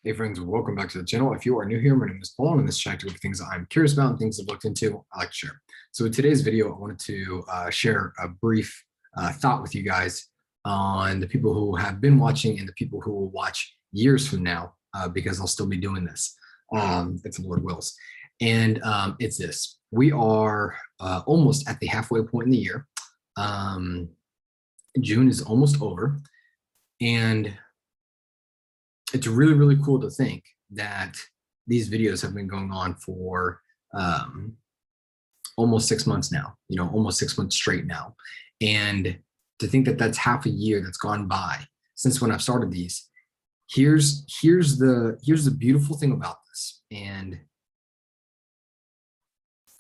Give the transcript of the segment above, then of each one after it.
Hey friends, welcome back to the channel. If you are new here, my name is Paul, and in this channel with things I'm curious about and things I've looked into, I like to share. So in today's video, I wanted to share a brief thought with you guys on the people who have been watching and the people who will watch years from now, because I'll still be doing this, if the Lord wills. And it's this. We are almost at the halfway point in the year. June is almost over, and it's really, really cool to think that these videos have been going on for almost 6 months now, almost 6 months straight now. And to think that that's half a year that's gone by since when I've started these. Here's the beautiful thing about this. And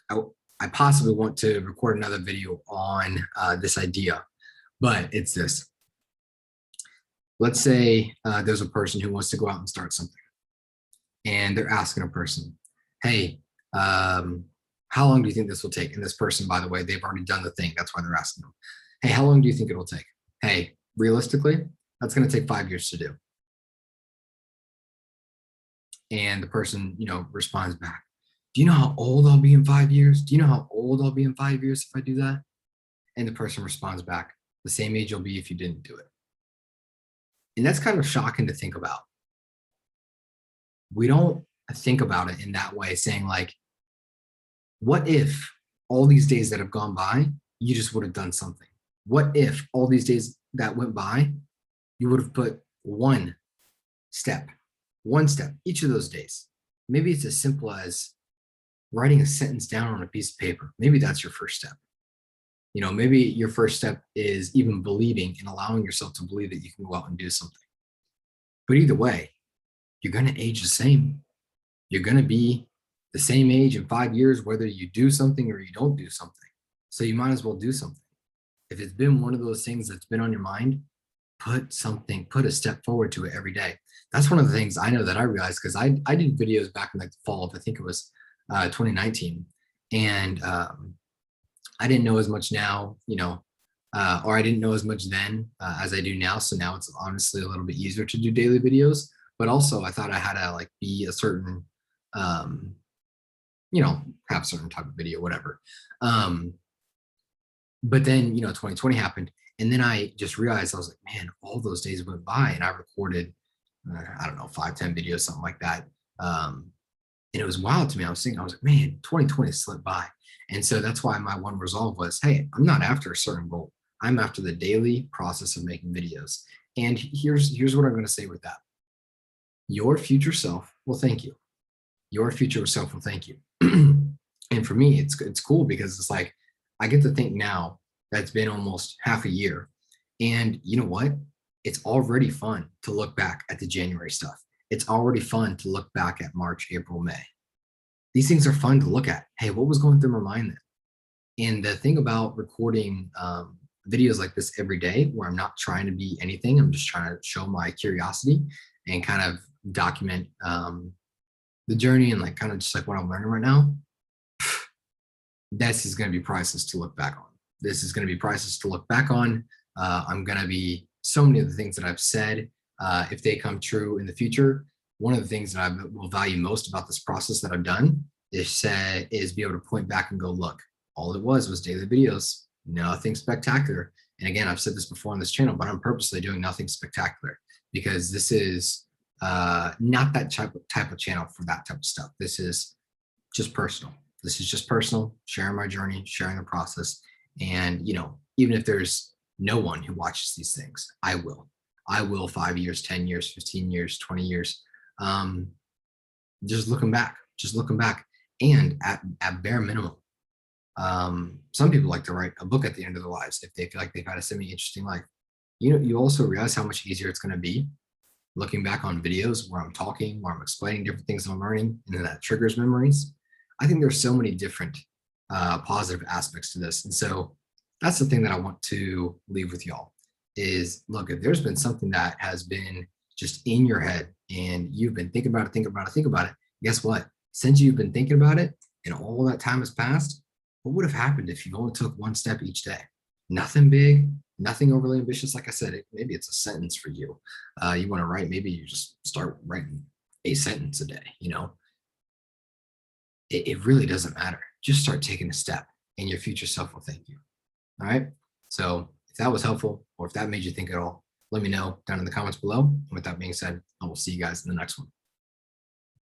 I possibly want to record another video on this idea, but it's this. Let's say there's a person who wants to go out and start something, and they're asking a person, hey, how long do you think this will take? And this person, by the way, they've already done the thing. That's why they're asking them, hey, how long do you think it'll take? Hey, realistically, that's going to take 5 years to do. And the person, responds back, do you know how old I'll be in 5 years? Do you know how old I'll be in 5 years if I do that? And the person responds back, the same age you'll be if you didn't do it. And that's kind of shocking to think about. We don't think about it in that way, saying like, what if all these days that have gone by, you just would have done something? What if all these days that went by, you would have put one step each of those days? Maybe it's as simple as writing a sentence down on a piece of paper. Maybe that's your first step. Maybe your first step is even believing and allowing yourself to believe that you can go out and do something. But either way, you're going to age the same. You're going to be the same age in 5 years, whether you do something or you don't do something. So you might as well do something. If it's been one of those things that's been on your mind, put a step forward to it every day. That's one of the things I know that I realized, because I did videos back in the fall of, I think it was 2019. And I didn't know as much now, or I didn't know as much then as I do now. So now it's honestly a little bit easier to do daily videos. But also I thought I had to like be a certain, have a certain type of video, whatever. But then, 2020 happened. And then I just realized, I was like, man, all those days went by and I recorded, I don't know, 5-10 videos, something like that. And it was wild to me. I was like, man, 2020 slipped by. And so that's why my one resolve was, hey, I'm not after a certain goal. I'm after the daily process of making videos. And here's what I'm going to say with that. Your future self will thank you. Your future self will thank you. And for me, it's cool because it's like, I get to think now that it's been almost half a year. And you know what? It's already fun to look back at the January stuff. It's already fun to look back at March, April, May. These things are fun to look at. Hey, what was going through my mind then? And the thing about recording videos like this every day, where I'm not trying to be anything, I'm just trying to show my curiosity and kind of document the journey and like kind of just like what I'm learning right now. This is going to be priceless to look back on. This is going to be priceless to look back on. I'm going to be so many of the things that I've said, if they come true in the future. One of the things that I will value most about this process that I've done is be able to point back and go, look, all it was daily videos, nothing spectacular. And again, I've said this before on this channel, but I'm purposely doing nothing spectacular because this is not that type of channel for that type of stuff. This is just personal. This is just personal, sharing my journey, sharing the process. And, even if there's no one who watches these things, I will 5 years, 10 years, 15 years, 20 years. Just looking back. And at bare minimum, some people like to write a book at the end of their lives if they feel like they've had a semi-interesting life. You also realize how much easier it's going to be looking back on videos where I'm talking, where I'm explaining different things I'm learning, and then that triggers memories. I think there's so many different positive aspects to this. And so that's the thing that I want to leave with y'all is, look, if there's been something that has been just in your head and you've been thinking about it, guess what? Since you've been thinking about it and all that time has passed, what would have happened if you only took one step each day? Nothing big, nothing overly ambitious. Like I said, maybe it's a sentence for you. You want to write, maybe you just start writing a sentence a day, it really doesn't matter. Just start taking a step and your future self will thank you. All right. So if that was helpful or if that made you think at all, let me know down in the comments below. And with that being said, I will see you guys in the next one.